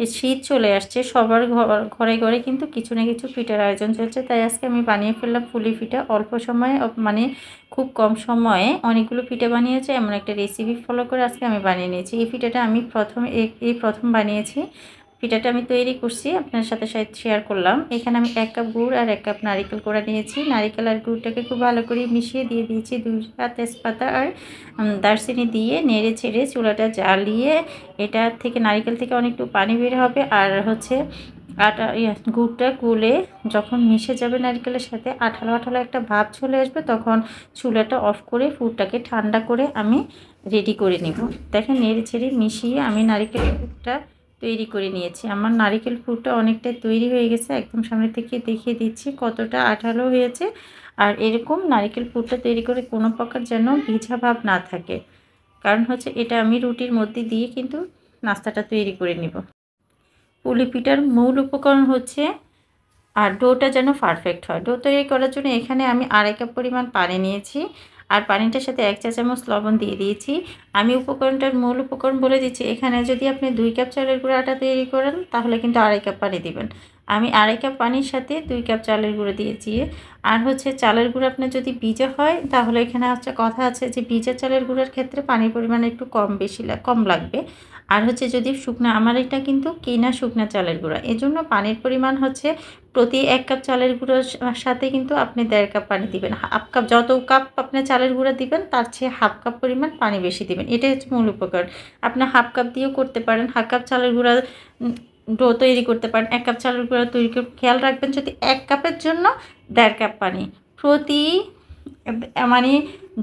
এই শীত চলে আসছে, সবার ঘরে ঘরে কিন্তু কিছু না কিছু পিঠার আয়োজন চলছে। তাই আজকে আমি বানিয়ে ফেললাম পুলি পিঠা। অল্প সময়ে মানে খুব কম সময়ে অনেকগুলো পিঠা বানিয়েছে, এমন একটা রেসিপি ফলো করে আজকে আমি বানিয়ে নিয়েছি। এই পিঠাটা আমি প্রথম বানিয়েছি। পিঠাটা আমি তৈরি করছি, আপনার সাথে শেয়ার করলাম। এখানে আমি 1 কাপ গুড় আর 1 কাপ নারিকেল কোড়া নিয়েছি। নারিকেল আর গুড়টাকে খুব ভালো করে মিশিয়ে দিয়ে দিয়েছি 2টা তেজপাতা আর দারচিনি দিয়ে নেড়ে ছেড়ে চুলাটা জ্বালিয়ে, এটা থেকে নারিকেল থেকে অনেকটু পানি বের হবে। আর হচ্ছে গুড়টা গুলে যখন মিশে যাবে নারকেলের সাথে, আঠালো আঠালো একটা ভাব চলে আসবে, তখন চুলাটা অফ করে ফুডটাকে ঠান্ডা করে আমি রেডি করে নিব। দেখেন নেড়ে ছেড়ে মিশিয়ে আমি নারকেল ফুডটা তৈরি করে নিয়েছি। আমার নারকেল পুরটা অনেকটাই তৈরি হয়ে গেছে, একদম সামনে থেকে দেখিয়ে দিচ্ছি কতটা আঠালো হয়েছে। আর এরকম নারকেল পুরটা তৈরি করে কোনো প্রকার যেন ভিজা ভাব না থাকে, কারণ হচ্ছে এটা আমি রুটির মধ্যে দিয়ে কিন্তু নাস্তাটা তৈরি করে নিব। পুলি পিঠার মূল উপকরণ হচ্ছে আর ডোটা যেন পারফেক্ট হয়। ডো তৈরি করার জন্য এখানে আমি 2.5 কাপ পরিমাণ পানি নিয়েছি, আর পানিটার সাথে 1 চা চামচ লবণ দিয়ে দিয়েছি। আমি উপকরণটার মূল উপকরণ বলে দিচ্ছি। এখানে যদি আপনি 2 কাপ চালের গুঁড়ো আটা তৈরি করেন তাহলে কিন্তু 2.5 কাপ পানি দিবেন। আমি 2.5 কাপ পানির সাথে 2 কাপ চালের গুঁড়ো দিয়েছি। আর হচ্ছে চালের গুঁড়ো আপনার যদি ভিজা হয় তাহলে এখানে হচ্ছে কথা আছে যে ভিজা চালের গুঁড়োর ক্ষেত্রে পানির পরিমাণ একটু কম লাগবে। আর হচ্ছে যদি শুকনা, আমার এটা কিন্তু কিনা শুকনা চালের গুঁড়া, এজন্য পানির পরিমাণ হচ্ছে প্রতি 1 কাপ চালের গুঁড়োর সাথে কিন্তু আপনি 1.5 কাপ পানি দিবেন। হাফ কাপ, যত কাপ আপনি চালের গুঁড়া দিবেন তার চেয়ে হাফ কাপ পরিমাণ পানি বেশি দিবেন। এটাই হচ্ছে মূল উপকরণ। আপনি হাফ কাপ দিয়েও করতে পারেন, হাফ কাপ চালের গুঁড়া ডো তৈরি করতে পারেন। 1 কাপ চালের গুঁড়া তৈরি করে খেয়াল রাখবেন যদি 1 কাপের জন্য 1.5 কাপ পানি প্রতি, মানে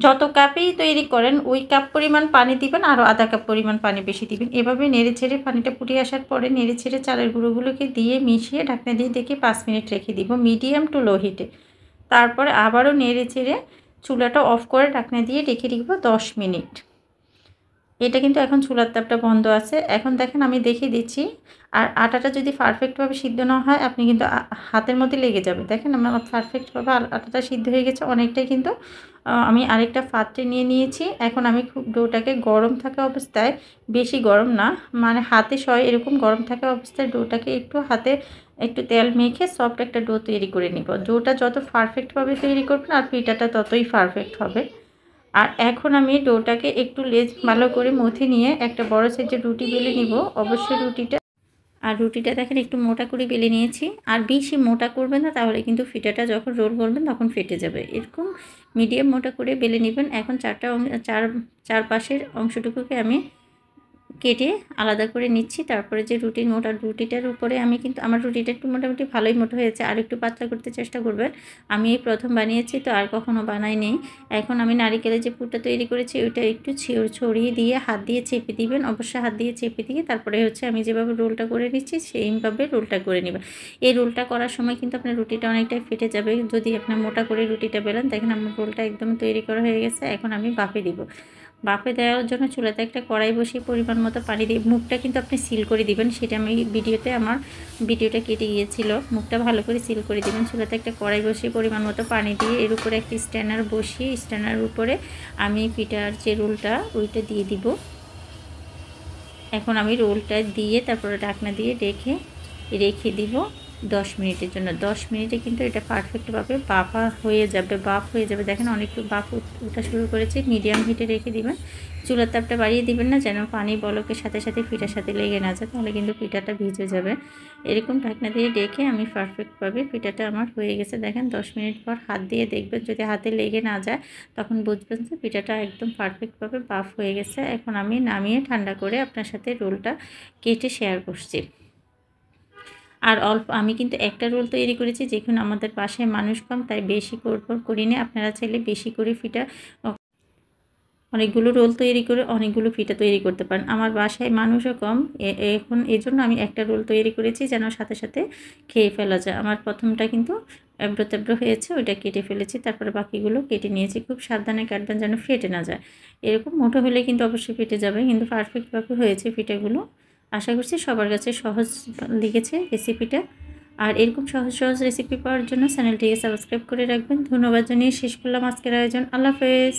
যত কাপেই তৈরি করেন ওই কাপ পরিমাণ পানি দিবেন, আরও আধা কাপ পরিমাণ পানি বেশি দিবেন। এভাবে নেড়ে ছেড়ে পানিটা ফুটিয়ে আসার পরে নেড়ে ছেড়ে চালের গুঁড়োগুলোকে দিয়ে মিশিয়ে ঢাকনা দিয়ে দেখে 5 মিনিট রেখে দিব মিডিয়াম টু লো হিটে। তারপরে আবারও নেড়ে ছেড়ে চুলাটা অফ করে ঢাকনা দিয়ে রেখে দিব 10 মিনিট। এটা কিন্তু এখন চুলার তাপটা বন্ধ আছে। এখন দেখেন আমি দেখিয়ে দিচ্ছি। আর আটাটা যদি পারফেক্টভাবে সিদ্ধ না হয় আপনি কিন্তু হাতের মধ্যে লেগে যাবে। দেখেন আমার পারফেক্টভাবে আটাটা সিদ্ধ হয়ে গেছে অনেকটাই। কিন্তু আমি আরেকটা পাত্রে নিয়ে নিয়েছি। এখন আমি খুব ডোটাকে গরম থাকা অবস্থায়, বেশি গরম না, মানে হাতে সয় এরকম গরম থাকা অবস্থায় ডোটাকে হাতে একটু তেল মেখে সফট একটা ডো তৈরি করে নিব। ডোটা যত পারফেক্টভাবে তৈরি করবেন আর পিঠাটা ততই পারফেক্ট হবে। আর এখন আমি ডোটাকে একটু ভালো করে মথে নিয়ে একটা বড় সাইজের রুটি বেলে নিব। অবশ্যই রুটিটা দেখেন একটু মোটা করে বেলে নিয়েছি। আর বেশি মোটা করবেন না, তাহলে কিন্তু পিঠাটা যখন রোল করবেন তখন ফেটে যাবে। এরকম মিডিয়াম মোটা করে বেলে নেবেন। এখন চারপাশের অংশটুকুকে আমি কেটে আলাদা করে নিচ্ছি। তারপরে যে মোটা রুটিটার উপরে আমি কিন্তু আমার রুটিটা একটু মোটামুটি ভালোই মোটা হয়েছে, আর একটু পাতলা করতে চেষ্টা করবেন। আমি এই প্রথম বানিয়েছি তো আর কখনো বানাইনি। এখন আমি নারিকেলের যে পুরটা তৈরি করেছি ওইটা একটু ছড়িয়ে দিয়ে হাত দিয়ে চেপে দিবেন। অবশ্যই হাত দিয়ে চেপে দিয়ে তারপরে হচ্ছে আমি যেভাবে রোলটা করে নিচ্ছি সেইভাবে রোলটা করে নেবেন। এই রোলটা করার সময় কিন্তু আপনার রুটিটা অনেকটাই ফেটে যাবে যদি আপনার মোটা করে রুটিটা বেলেন। দেখেন আমার রোলটা একদম তৈরি করা হয়ে গেছে। এখন আমি বাফে দিব। বাফে দেওয়ার জন্য চুলাতে একটা কড়াই বসিয়ে পরিমাণ মতো পানি দিয়ে, মুখটা কিন্তু আপনি সিল করে দিবেন। সেটা আমি আমার ভিডিওটা কেটে গিয়েছিল। মুখটা ভালো করে সিল করে দিবেন। চুলাতে একটা কড়াই বসিয়ে পরিমাণ মতো পানি দিয়ে এর উপরে একটা স্ট্যান্ডার বসিয়ে স্ট্যান্ডারের উপরে আমি পিঠার যে রোলটা ওইটা দিয়ে দিব। এখন আমি রোলটা দিয়ে তারপরে ঢাকনা দিয়ে রেখে দিব 10 মিনিটের জন্য। 10 মিনিটে কিন্তু এটা পারফেক্টভাবে বাফ হয়ে যাবে। দেখেন অনেকটু বাফ ওঠা শুরু করেছে। মিডিয়াম হিটে রেখে দিবেন। চুলার তাপটা বাড়িয়ে দিবেন না, যেন পানি বলকের সাথে সাথে পিঠার সাথে লেগে না যায়, তাহলে কিন্তু পিঠাটা ভিজে যাবে। এরকম ঢাকনা দিয়ে রেখে আমি পারফেক্টভাবে পিঠাটা আমার হয়ে গেছে। দেখেন 10 মিনিট পর হাত দিয়ে দেখবেন, যদি হাতে লেগে না যায় তখন বুঝবেন যে পিঠাটা একদম পারফেক্টভাবে বাফ হয়ে গেছে। এখন আমি নামিয়ে ঠান্ডা করে আপনার সাথে রোলটা কেটে শেয়ার করছি। আর আমি কিন্তু একটা রোল তৈরি করেছি, যেখানে আমাদের বাসায় মানুষ কম তাই বেশি করিনি। আপনারা চাইলে বেশি করে অনেকগুলো রোল তৈরি করে অনেকগুলো পিঠা তৈরি করতে পারেন। আমার বাসায় মানুষও কম, এখন এজন্য আমি একটা রোল তৈরি করেছি যেন সাথে সাথে খেয়ে ফেলা যায়। আমার প্রথমটা কিন্তু এবড়ো তেবড়ো হয়েছে, ওইটা কেটে ফেলেছি। তারপরে বাকিগুলো কেটে নিয়েছি। খুব সাবধানে কাটবেন যেন ফেটে না যায়। এরকম মোটো হলে কিন্তু অবশ্যই ফেটে যাবে, কিন্তু পারফেক্টভাবে হয়েছে পিঠাগুলো। আশা করছি সবার কাছে সহজ লেগেছে রেসিপিটা। আর এরকম সহজ রেসিপি পাওয়ার জন্য চ্যানেলটিকে সাবস্ক্রাইব করে রাখবেন। ধন্যবাদ জানিয়ে শেষ করলাম আজকের আয়োজন। আল্লাহ হাফেজ।